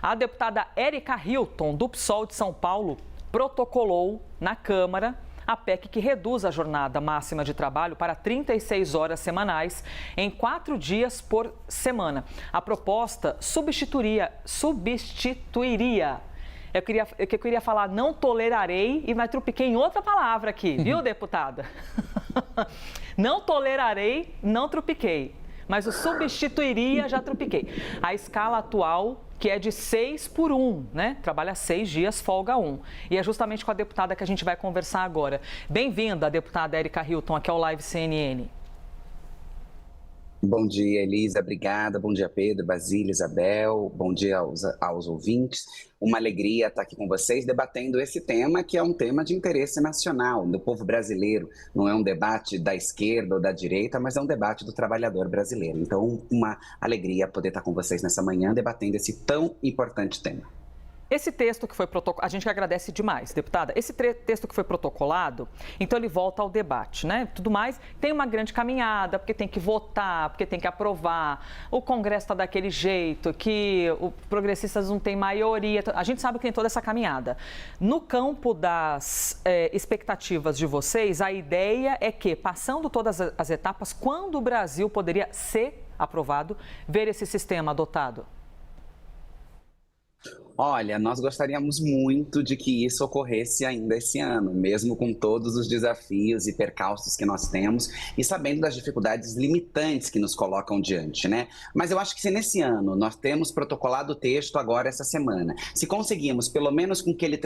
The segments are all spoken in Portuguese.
A deputada Érica Hilton, do PSOL de São Paulo, protocolou na Câmara a PEC que reduz a jornada máxima de trabalho para 36 horas semanais em 4 dias por semana. A proposta substituiria eu queria falar não tolerarei e vai trupiquei em outra palavra aqui, viu, deputada? Não tolerarei, não trupiquei. Mas o substituiria, já trupiquei. A escala atual, que é de 6 por 1, né? Trabalha 6 dias, folga 1. E é justamente com a deputada que a gente vai conversar agora. Bem-vinda, deputada Érica Hilton, aqui ao Live CNN. Bom dia, Elisa, obrigada. Bom dia, Pedro, Basílio, Isabel. Bom dia aos ouvintes. Uma alegria estar aqui com vocês debatendo esse tema, que é um tema de interesse nacional, do povo brasileiro. Não é um debate da esquerda ou da direita, mas é um debate do trabalhador brasileiro. Então, uma alegria poder estar com vocês nessa manhã debatendo esse tão importante tema. Esse texto que foi protocolado, a gente agradece demais, deputada. Esse texto que foi protocolado, então ele volta ao debate, né? Tudo mais, tem uma grande caminhada, porque tem que votar, porque tem que aprovar. O Congresso está daquele jeito, que os progressistas não têm maioria. A gente sabe que tem toda essa caminhada. No campo das expectativas de vocês, a ideia é que, passando todas as etapas, quando o Brasil poderia ser aprovado, ver esse sistema adotado? Olha, nós gostaríamos muito de que isso ocorresse ainda esse ano, mesmo com todos os desafios e percalços que nós temos e sabendo das dificuldades limitantes que nos colocam diante, né? Mas eu acho que se nesse ano nós temos protocolado o texto agora essa semana, se conseguimos pelo menos com que ele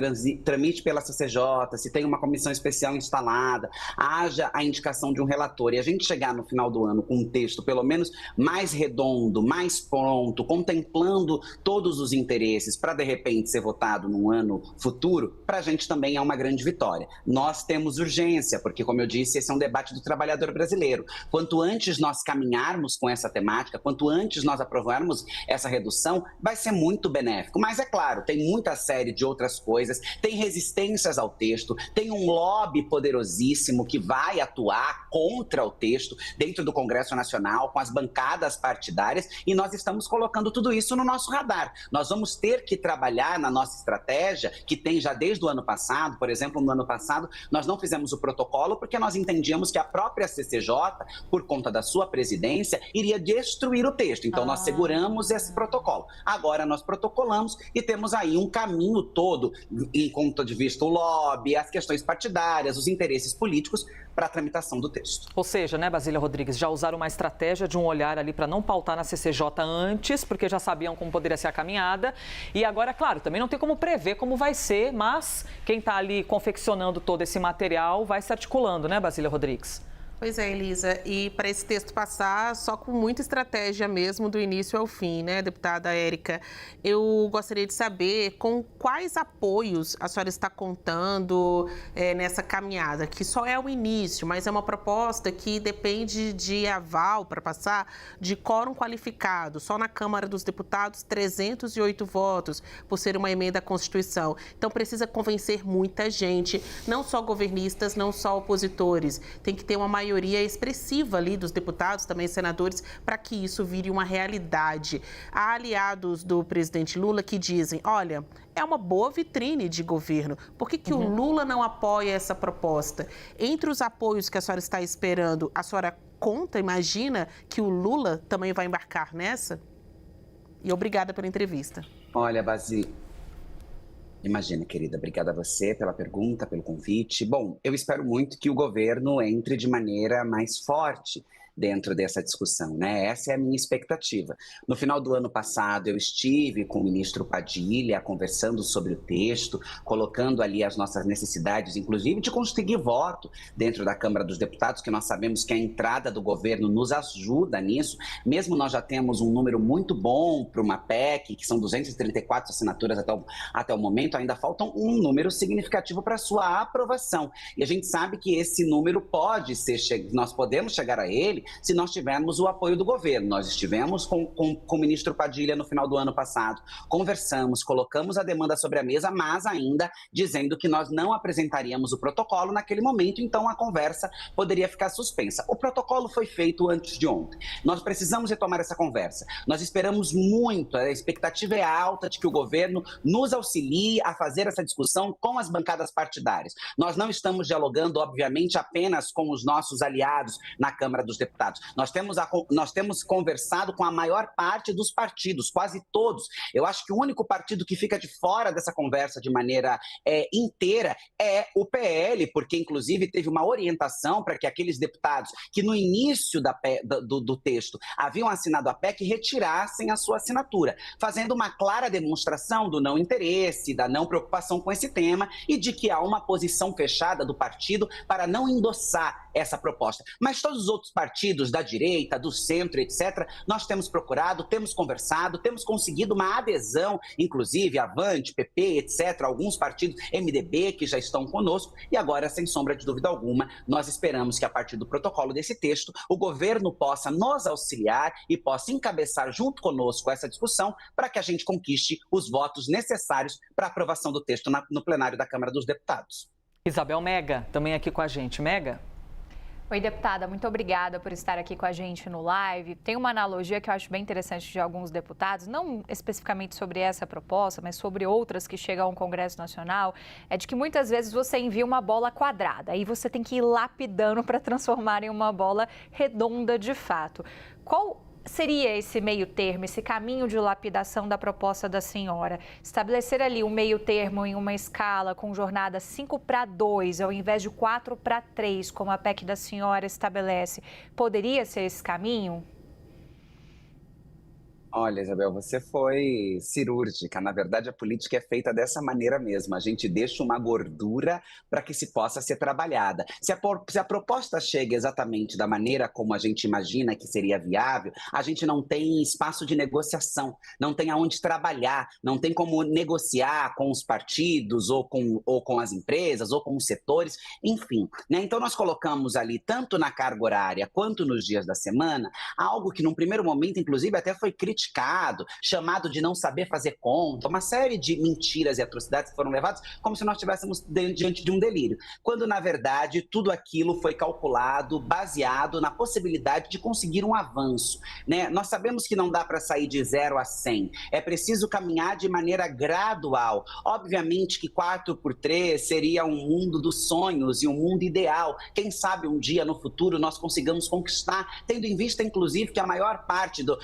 tramite pela CCJ, se tem uma comissão especial instalada, haja a indicação de um relator e a gente chegar no final do ano com um texto pelo menos mais redondo, mais pronto, contemplando todos os interesses para de repente ser votado num ano futuro, para a gente também é uma grande vitória. Nós temos urgência, porque como eu disse, esse é um debate do trabalhador brasileiro. Quanto antes nós caminharmos com essa temática, quanto antes nós aprovarmos essa redução, vai ser muito benéfico. Mas é claro, tem muita série de outras coisas, tem resistências ao texto, tem um lobby poderosíssimo que vai atuar contra o texto dentro do Congresso Nacional, com as bancadas partidárias, e nós estamos colocando tudo isso no nosso radar. Nós vamos ter que trabalhar na nossa estratégia, que tem já desde o ano passado. Por exemplo, no ano passado, nós não fizemos o protocolo porque nós entendíamos que a própria CCJ, por conta da sua presidência, iria destruir o texto. Então, nós seguramos esse protocolo. Agora, nós protocolamos e temos aí um caminho todo, em conta de vista o lobby, as questões partidárias, os interesses políticos, para a tramitação do texto. Ou seja, né, Basília Rodrigues, já usaram uma estratégia de um olhar ali para não pautar na CCJ antes, porque já sabiam como poderia ser a caminhada. E agora, claro, também não tem como prever como vai ser, mas quem está ali confeccionando todo esse material vai se articulando, né, Basília Rodrigues? Pois é, Elisa, e para esse texto passar, só com muita estratégia mesmo, do início ao fim, né, deputada Érica? Eu gostaria de saber com quais apoios a senhora está contando nessa caminhada, que só é o início, mas é uma proposta que depende de aval para passar de quórum qualificado. Só na Câmara dos Deputados, 308 votos, por ser uma emenda à Constituição. Então, precisa convencer muita gente, não só governistas, não só opositores. Tem que ter uma maioria expressiva ali dos deputados, também senadores, para que isso vire uma realidade. Há aliados do presidente Lula que dizem, olha, é uma boa vitrine de governo. Por que o Lula não apoia essa proposta? Entre os apoios que a senhora está esperando, a senhora imagina que o Lula também vai embarcar nessa? E obrigada pela entrevista. Olha, Basílio, imagina, querida, obrigada a você pela pergunta, pelo convite. Bom, eu espero muito que o governo entre de maneira mais forte dentro dessa discussão, né? Essa é a minha expectativa. No final do ano passado, eu estive com o ministro Padilha conversando sobre o texto, colocando ali as nossas necessidades, inclusive de conseguir voto dentro da Câmara dos Deputados, que nós sabemos que a entrada do governo nos ajuda nisso. Mesmo nós já temos um número muito bom para uma PEC, que são 234 assinaturas até o momento, ainda faltam um número significativo para sua aprovação. E a gente sabe que esse número pode ser, nós podemos chegar a ele se nós tivermos o apoio do governo. Nós estivemos com o ministro Padilha no final do ano passado, conversamos, colocamos a demanda sobre a mesa, mas ainda dizendo que nós não apresentaríamos o protocolo naquele momento, então a conversa poderia ficar suspensa. O protocolo foi feito antes de ontem. Nós precisamos retomar essa conversa. Nós esperamos muito, a expectativa é alta de que o governo nos auxilie a fazer essa discussão com as bancadas partidárias. Nós não estamos dialogando, obviamente, apenas com os nossos aliados na Câmara dos Deputados. Nós temos conversado com a maior parte dos partidos, quase todos. Eu acho que o único partido que fica de fora dessa conversa de maneira inteira é o PL, porque inclusive teve uma orientação para que aqueles deputados que no início do texto haviam assinado a PEC retirassem a sua assinatura, fazendo uma clara demonstração do não interesse, da não preocupação com esse tema e de que há uma posição fechada do partido para não endossar essa proposta. Mas todos os outros partidos da direita, do centro, etc., nós temos procurado, temos conversado, temos conseguido uma adesão, inclusive Avante, PP, etc., alguns partidos, MDB, que já estão conosco, e agora, sem sombra de dúvida alguma, nós esperamos que a partir do protocolo desse texto, o governo possa nos auxiliar e possa encabeçar junto conosco essa discussão para que a gente conquiste os votos necessários para a aprovação do texto no plenário da Câmara dos Deputados. Isabel Mega, também aqui com a gente. Mega? Oi, deputada, muito obrigada por estar aqui com a gente no live. Tem uma analogia que eu acho bem interessante de alguns deputados, não especificamente sobre essa proposta, mas sobre outras que chegam ao Congresso Nacional, é de que muitas vezes você envia uma bola quadrada, aí você tem que ir lapidando para transformar em uma bola redonda de fato. Qual seria esse meio termo, esse caminho de lapidação da proposta da senhora? Estabelecer ali um meio termo em uma escala com jornada 5:2, ao invés de 4:3, como a PEC da senhora estabelece, poderia ser esse caminho? Olha, Isabel, você foi cirúrgica. Na verdade, a política é feita dessa maneira mesmo. A gente deixa uma gordura para que se possa ser trabalhada. Se a proposta chega exatamente da maneira como a gente imagina que seria viável, a gente não tem espaço de negociação, não tem aonde trabalhar, não tem como negociar com os partidos ou com as empresas ou com os setores, enfim, né? Então, nós colocamos ali, tanto na carga horária quanto nos dias da semana, algo que num primeiro momento, inclusive, até foi criticado, chamado de não saber fazer conta, uma série de mentiras e atrocidades que foram levadas como se nós estivéssemos diante de um delírio, quando na verdade tudo aquilo foi calculado, baseado na possibilidade de conseguir um avanço, né? Nós sabemos que não dá para sair de 0 a 100, é preciso caminhar de maneira gradual. Obviamente que 4x3 seria um mundo dos sonhos e um mundo ideal, quem sabe um dia no futuro nós consigamos conquistar, tendo em vista inclusive que a maior parte do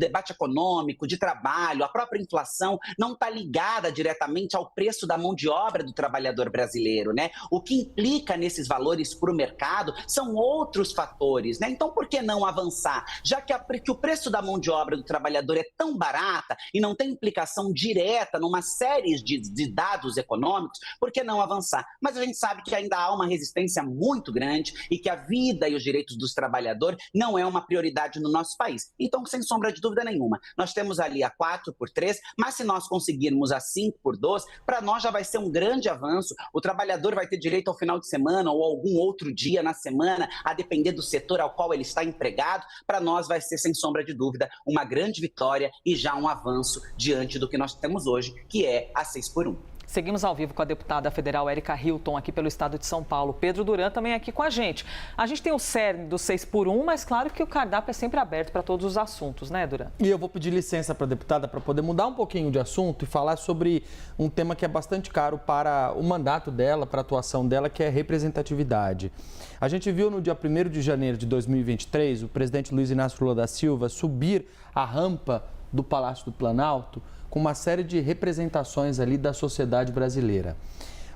debate econômico, de trabalho, a própria inflação não está ligada diretamente ao preço da mão de obra do trabalhador brasileiro, né? O que implica nesses valores para o mercado são outros fatores, né? Então, por que não avançar? Já que o preço da mão de obra do trabalhador é tão barata e não tem implicação direta numa série de dados econômicos, por que não avançar? Mas a gente sabe que ainda há uma resistência muito grande e que a vida e os direitos dos trabalhadores não é uma prioridade no nosso país. Então, sem sombra de dúvida nenhuma, nós temos ali a 4x3, mas se nós conseguirmos a 5x2, para nós já vai ser um grande avanço. O trabalhador vai ter direito ao final de semana ou algum outro dia na semana, a depender do setor ao qual ele está empregado. Para nós vai ser, sem sombra de dúvida, uma grande vitória e já um avanço diante do que nós temos hoje, que é a 6x1. Seguimos ao vivo com a deputada federal Érica Hilton, aqui pelo estado de São Paulo. Pedro Duran também aqui com a gente. A gente tem o cerne do 6x1, mas claro que o cardápio é sempre aberto para todos os assuntos, né, Duran? E eu vou pedir licença para a deputada para poder mudar um pouquinho de assunto e falar sobre um tema que é bastante caro para o mandato dela, para a atuação dela, que é representatividade. A gente viu no dia 1º de janeiro de 2023 o presidente Luiz Inácio Lula da Silva subir a rampa do Palácio do Planalto com uma série de representações ali da sociedade brasileira.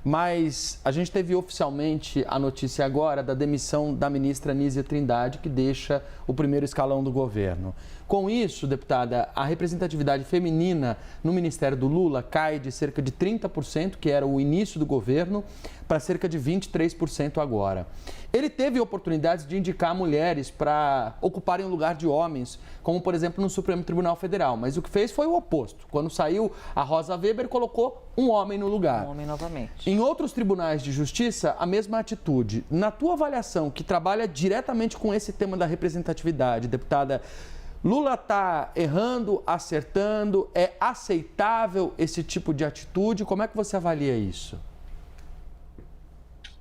Mas a gente teve oficialmente a notícia agora da demissão da ministra Nízia Trindade, que deixa o primeiro escalão do governo. Com isso, deputada, a representatividade feminina no Ministério do Lula cai de cerca de 30%, que era o início do governo, para cerca de 23% agora. Ele teve oportunidades de indicar mulheres para ocuparem o lugar de homens, como, por exemplo, no Supremo Tribunal Federal, mas o que fez foi o oposto. Quando saiu a Rosa Weber, colocou um homem no lugar. Um homem novamente. Em outros tribunais de justiça, a mesma atitude. Na tua avaliação, que trabalha diretamente com esse tema da representatividade, deputada, Lula está errando, acertando, é aceitável esse tipo de atitude? Como é que você avalia isso?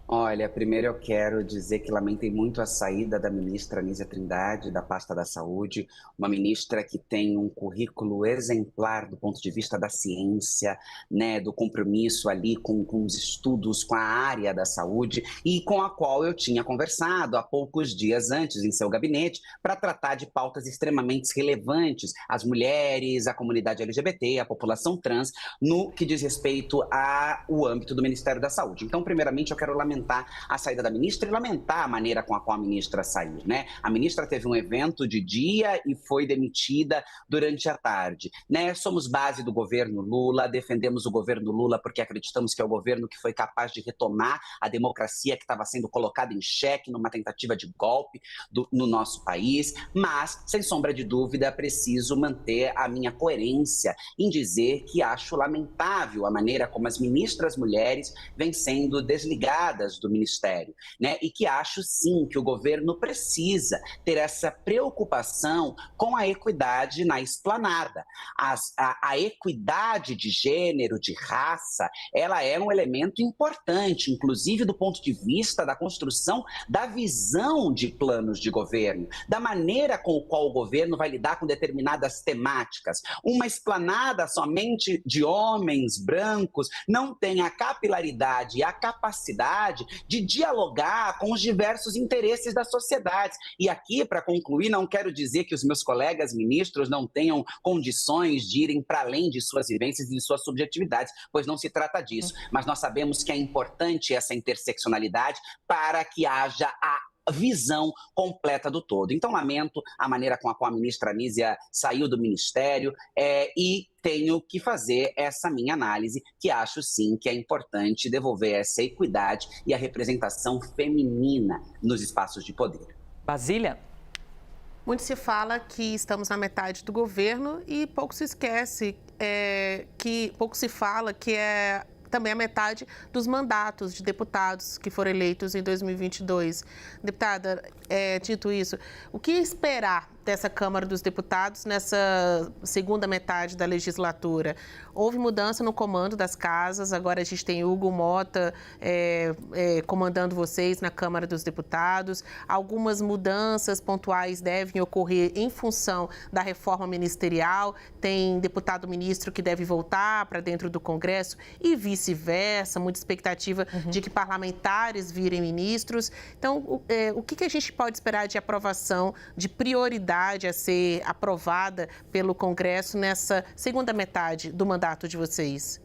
Olha, primeiro eu quero dizer que lamentei muito a saída da ministra Anísia Trindade, da pasta da Saúde, uma ministra que tem um currículo exemplar do ponto de vista da ciência, né, do compromisso ali com os estudos, com a área da saúde e com a qual eu tinha conversado há poucos dias antes em seu gabinete para tratar de pautas extremamente relevantes às mulheres, à comunidade LGBT, à população trans, no que diz respeito ao âmbito do Ministério da Saúde. Então, primeiramente, eu quero lamentar a saída da ministra e lamentar a maneira com a qual a ministra saiu, né? A ministra teve um evento de dia e foi demitida durante a tarde, né? Somos base do governo Lula, defendemos o governo Lula porque acreditamos que é o governo que foi capaz de retomar a democracia que estava sendo colocada em xeque numa tentativa de golpe no nosso país, mas, sem sombra de dúvida, preciso manter a minha coerência em dizer que acho lamentável a maneira como as ministras mulheres vêm sendo desligadas do Ministério, né? E que acho sim que o governo precisa ter essa preocupação com a equidade na esplanada. A equidade de gênero, de raça, ela é um elemento importante, inclusive do ponto de vista da construção da visão de planos de governo, da maneira com a qual o governo vai lidar com determinadas temáticas. Uma esplanada somente de homens brancos não tem a capilaridade e a capacidade de dialogar com os diversos interesses da sociedade. E aqui, para concluir, não quero dizer que os meus colegas ministros não tenham condições de irem para além de suas vivências e de suas subjetividades, pois não se trata disso. Mas nós sabemos que é importante essa interseccionalidade para que haja a visão completa do todo. Então, lamento a maneira com a qual a ministra Anísia saiu do ministério e tenho que fazer essa minha análise, que acho sim que é importante devolver essa equidade e a representação feminina nos espaços de poder. Basília? Muito se fala que estamos na metade do governo e pouco se esquece, pouco se fala que é também a metade dos mandatos de deputados que foram eleitos em 2022. Deputada, dito isso, o que esperar dessa Câmara dos Deputados nessa segunda metade da legislatura? Houve mudança no comando das casas, agora a gente tem Hugo Mota comandando vocês na Câmara dos Deputados. Algumas mudanças pontuais devem ocorrer em função da reforma ministerial. Tem deputado ministro que deve voltar para dentro do Congresso e vice-versa, muita expectativa de que parlamentares virem ministros. Então, o que a gente pode esperar de aprovação, de prioridade a ser aprovada pelo Congresso nessa segunda metade do mandato de vocês?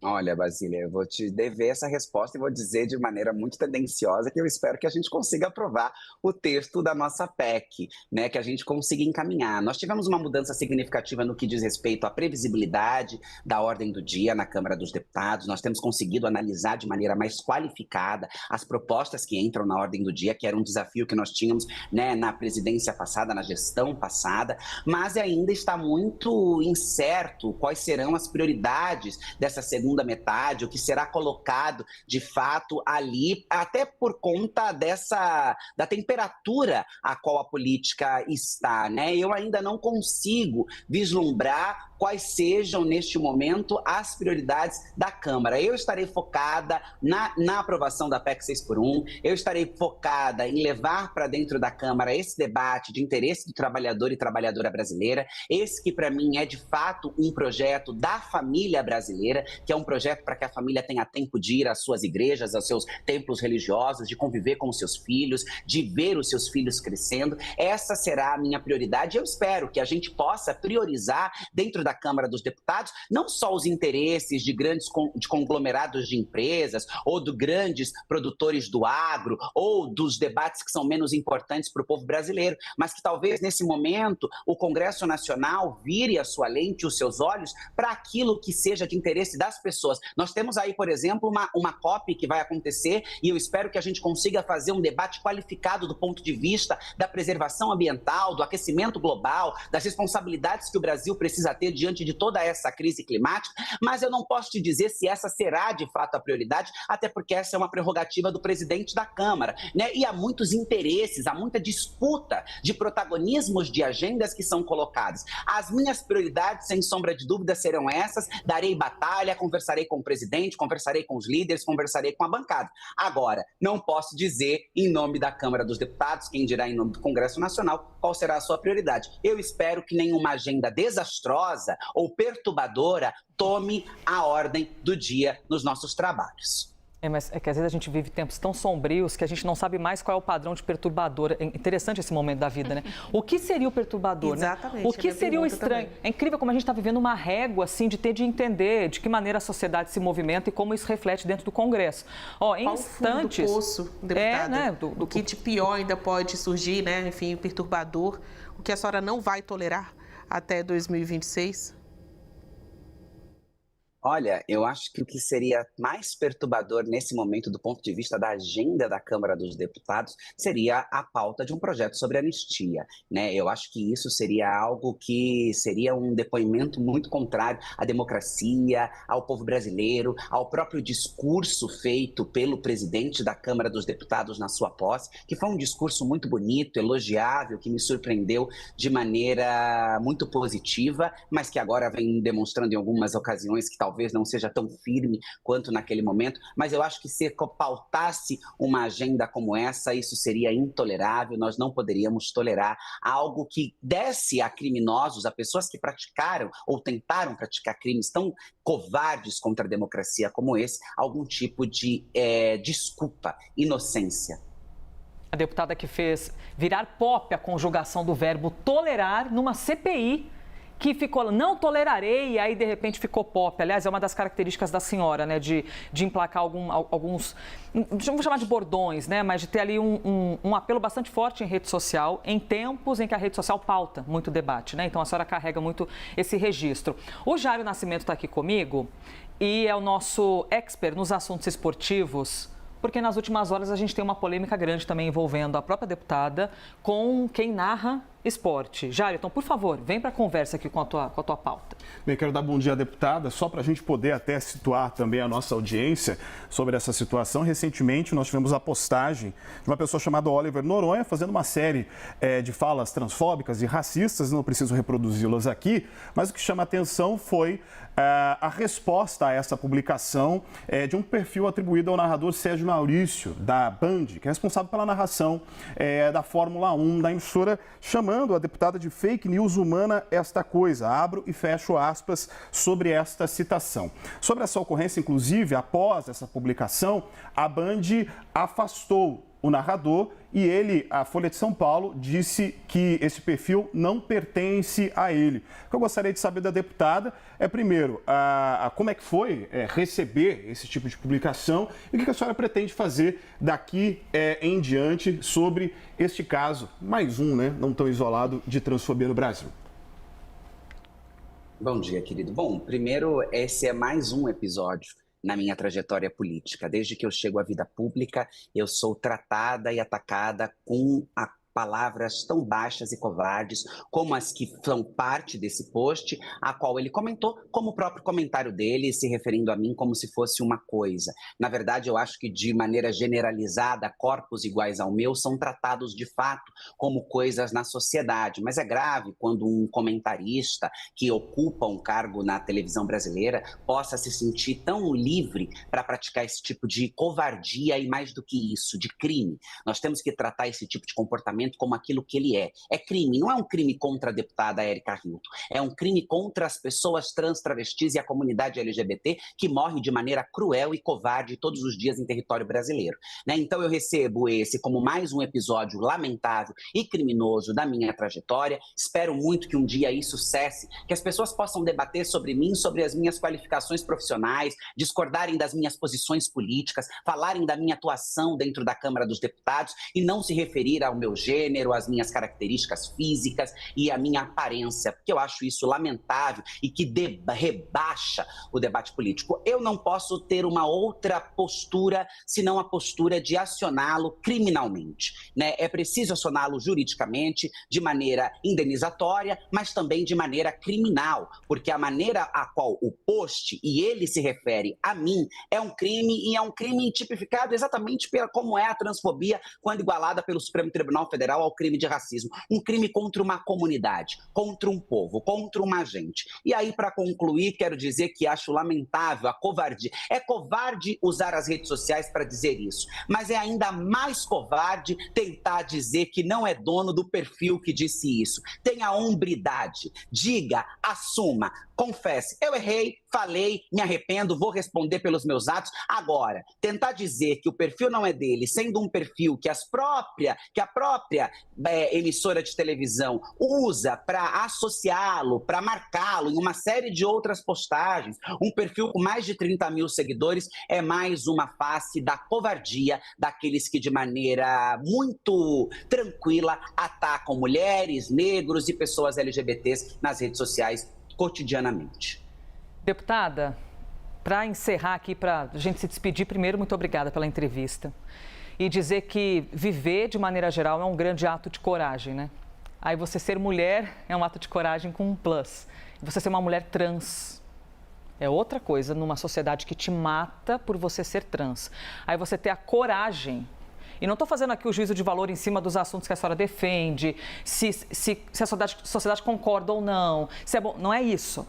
Olha, Basília, eu vou te dever essa resposta e vou dizer de maneira muito tendenciosa que eu espero que a gente consiga aprovar o texto da nossa PEC, né, que a gente consiga encaminhar. Nós tivemos uma mudança significativa no que diz respeito à previsibilidade da ordem do dia na Câmara dos Deputados. Nós temos conseguido analisar de maneira mais qualificada as propostas que entram na ordem do dia, que era um desafio que nós tínhamos, né, na presidência passada, na gestão passada, mas ainda está muito incerto quais serão as prioridades dessa segunda metade, o que será colocado de fato ali, até por conta da temperatura a qual a política está, né? Eu ainda não consigo vislumbrar quais sejam, neste momento, as prioridades da Câmara. Eu estarei focada na aprovação da PEC 6x1, eu estarei focada em levar para dentro da Câmara esse debate de interesse do trabalhador e trabalhadora brasileira, esse que para mim é de fato um projeto da família brasileira, que é um um projeto para que a família tenha tempo de ir às suas igrejas, aos seus templos religiosos, de conviver com os seus filhos, de ver os seus filhos crescendo. Essa será a minha prioridade. Eu espero que a gente possa priorizar dentro da Câmara dos Deputados não só os interesses de grandes conglomerados de empresas ou de grandes produtores do agro ou dos debates que são menos importantes para o povo brasileiro, mas que talvez nesse momento o Congresso Nacional vire a sua lente, os seus olhos para aquilo que seja de interesse das pessoas. Nós temos aí, por exemplo, uma COP que vai acontecer e eu espero que a gente consiga fazer um debate qualificado do ponto de vista da preservação ambiental, do aquecimento global, das responsabilidades que o Brasil precisa ter diante de toda essa crise climática, mas eu não posso te dizer se essa será de fato a prioridade, até porque essa é uma prerrogativa do presidente da Câmara, né? E há muitos interesses, há muita disputa de protagonismos de agendas que são colocadas. As minhas prioridades, sem sombra de dúvida, serão essas. Darei batalha, conversarei com o presidente, conversarei com os líderes, conversarei com a bancada. Agora, não posso dizer em nome da Câmara dos Deputados, quem dirá em nome do Congresso Nacional, qual será a sua prioridade. Eu espero que nenhuma agenda desastrosa ou perturbadora tome a ordem do dia nos nossos trabalhos. Mas é que às vezes a gente vive tempos tão sombrios que a gente não sabe mais qual é o padrão de perturbador. É interessante esse momento da vida, né? O que seria o perturbador, Exatamente, né? O que seria o estranho? Também. É incrível como a gente está vivendo uma régua, assim, de ter de entender de que maneira a sociedade se movimenta e como isso reflete dentro do Congresso. Em qual instantes... o fundo do poço, deputada? né? O que de pior ainda pode surgir, né? Enfim, perturbador. O que a senhora não vai tolerar até 2026? Olha, eu acho que o que seria mais perturbador nesse momento, do ponto de vista da agenda da Câmara dos Deputados, seria a pauta de um projeto sobre anistia, né? Eu acho que isso seria algo que seria um depoimento muito contrário à democracia, ao povo brasileiro, ao próprio discurso feito pelo presidente da Câmara dos Deputados na sua posse, que foi um discurso muito bonito, elogiável, que me surpreendeu de maneira muito positiva, mas que agora vem demonstrando em algumas ocasiões que talvez não seja tão firme quanto naquele momento, mas eu acho que se pautasse uma agenda como essa, isso seria intolerável. Nós não poderíamos tolerar algo que desse a criminosos, a pessoas que praticaram ou tentaram praticar crimes tão covardes contra a democracia como esse, algum tipo de desculpa, inocência. A deputada que fez virar pop a conjugação do verbo tolerar numa CPI, que ficou, não tolerarei, e aí de repente ficou pop. Aliás, é uma das características da senhora, né, de emplacar alguns, não vou chamar de bordões, né, mas de ter ali um apelo bastante forte em rede social, em tempos em que a rede social pauta muito debate, né, então a senhora carrega muito esse registro. O Jário Nascimento está aqui comigo e é o nosso expert nos assuntos esportivos, porque nas últimas horas a gente tem uma polêmica grande também envolvendo a própria deputada com quem narra esporte. Jário, então, por favor, vem para a conversa aqui com a tua pauta. Bem, quero dar bom dia à deputada, só para a gente poder até situar também a nossa audiência sobre essa situação. Recentemente, nós tivemos a postagem de uma pessoa chamada Oliver Noronha, fazendo uma série de falas transfóbicas e racistas, não preciso reproduzi-las aqui, mas o que chama a atenção foi a resposta a essa publicação de um perfil atribuído ao narrador Sérgio Maurício, da Band, que é responsável pela narração da Fórmula 1 da emissora, chamando a deputada de fake news humana esta coisa. Abro e fecho aspas sobre esta citação. Sobre essa ocorrência, inclusive, após essa publicação, a Band afastou o narrador e ele, a Folha de São Paulo, disse que esse perfil não pertence a ele. O que eu gostaria de saber da deputada é, primeiro, como é que foi receber esse tipo de publicação e o que a senhora pretende fazer daqui em diante sobre este caso, mais um, né, não tão isolado, de transfobia no Brasil. Bom dia, querido. Bom, primeiro, esse é mais um episódio na minha trajetória política. Desde que eu chego à vida pública, eu sou tratada e atacada com palavras tão baixas e covardes como as que são parte desse post, a qual ele comentou, como o próprio comentário dele, se referindo a mim como se fosse uma coisa. Na verdade, eu acho que de maneira generalizada, corpos iguais ao meu são tratados de fato como coisas na sociedade, mas é grave quando um comentarista que ocupa um cargo na televisão brasileira possa se sentir tão livre para praticar esse tipo de covardia e, mais do que isso, de crime. Nós temos que tratar esse tipo de comportamento comportamento como aquilo que ele é. É crime, não é um crime contra a deputada Érica Hilton, é um crime contra as pessoas trans, travestis e a comunidade LGBT que morre de maneira cruel e covarde todos os dias em território brasileiro, né? Então eu recebo esse como mais um episódio lamentável e criminoso da minha trajetória. Espero muito que um dia isso cesse, que as pessoas possam debater sobre mim, sobre as minhas qualificações profissionais, discordarem das minhas posições políticas, falarem da minha atuação dentro da Câmara dos Deputados e não se referir ao meu gênero, às minhas características físicas e à minha aparência, porque eu acho isso lamentável e que rebaixa o debate político. Eu não posso ter uma outra postura senão a postura de acioná-lo criminalmente, né? É preciso acioná-lo juridicamente, de maneira indenizatória, mas também de maneira criminal, porque a maneira a qual o post, e ele se refere a mim, é um crime, e é um crime tipificado exatamente como é a transfobia quando igualada pelo Supremo Tribunal Federal ao crime de racismo. Um crime contra uma comunidade, contra um povo, contra uma gente. E aí, para concluir, quero dizer que acho lamentável a covardia. É covarde usar as redes sociais para dizer isso, mas é ainda mais covarde tentar dizer que não é dono do perfil que disse isso. Tenha hombridade, diga, assuma, confesse. Eu errei, falei, me arrependo, vou responder pelos meus atos. Agora, tentar dizer que o perfil não é dele, sendo um perfil que a própria emissora de televisão usa para associá-lo, para marcá-lo em uma série de outras postagens, um perfil com mais de 30 mil seguidores, é mais uma face da covardia daqueles que de maneira muito tranquila atacam mulheres, negros e pessoas LGBTs nas redes sociais cotidianamente. Deputada, para encerrar aqui, para a gente se despedir, primeiro, muito obrigada pela entrevista. E dizer que viver, de maneira geral, é um grande ato de coragem, né? Aí você ser mulher é um ato de coragem com um plus. E você ser uma mulher trans é outra coisa numa sociedade que te mata por você ser trans. Aí você ter a coragem. E não estou fazendo aqui o juízo de valor em cima dos assuntos que a senhora defende, se a sociedade concorda ou não, se é bom. Não é isso.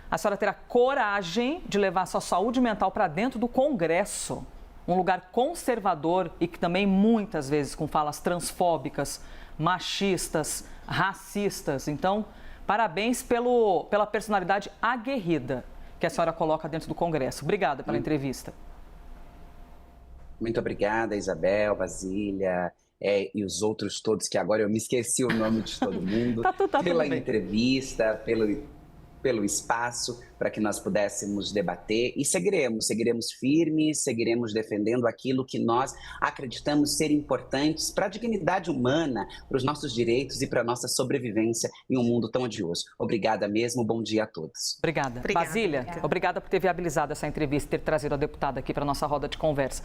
A senhora ter a coragem de levar a sua saúde mental para dentro do Congresso, um lugar conservador e que também muitas vezes com falas transfóbicas, machistas, racistas. Então, parabéns pela personalidade aguerrida que a senhora coloca dentro do Congresso. Obrigada pela entrevista. Muito obrigada, Isabel, Basília e os outros todos, que agora eu me esqueci o nome de todo mundo, pela entrevista, pelo espaço para que nós pudéssemos debater e seguiremos firmes, seguiremos defendendo aquilo que nós acreditamos ser importantes para a dignidade humana, para os nossos direitos e para a nossa sobrevivência em um mundo tão odioso. Obrigada mesmo, bom dia a todos. Obrigada. Basília, obrigada por ter viabilizado essa entrevista e ter trazido a deputada aqui para a nossa roda de conversa.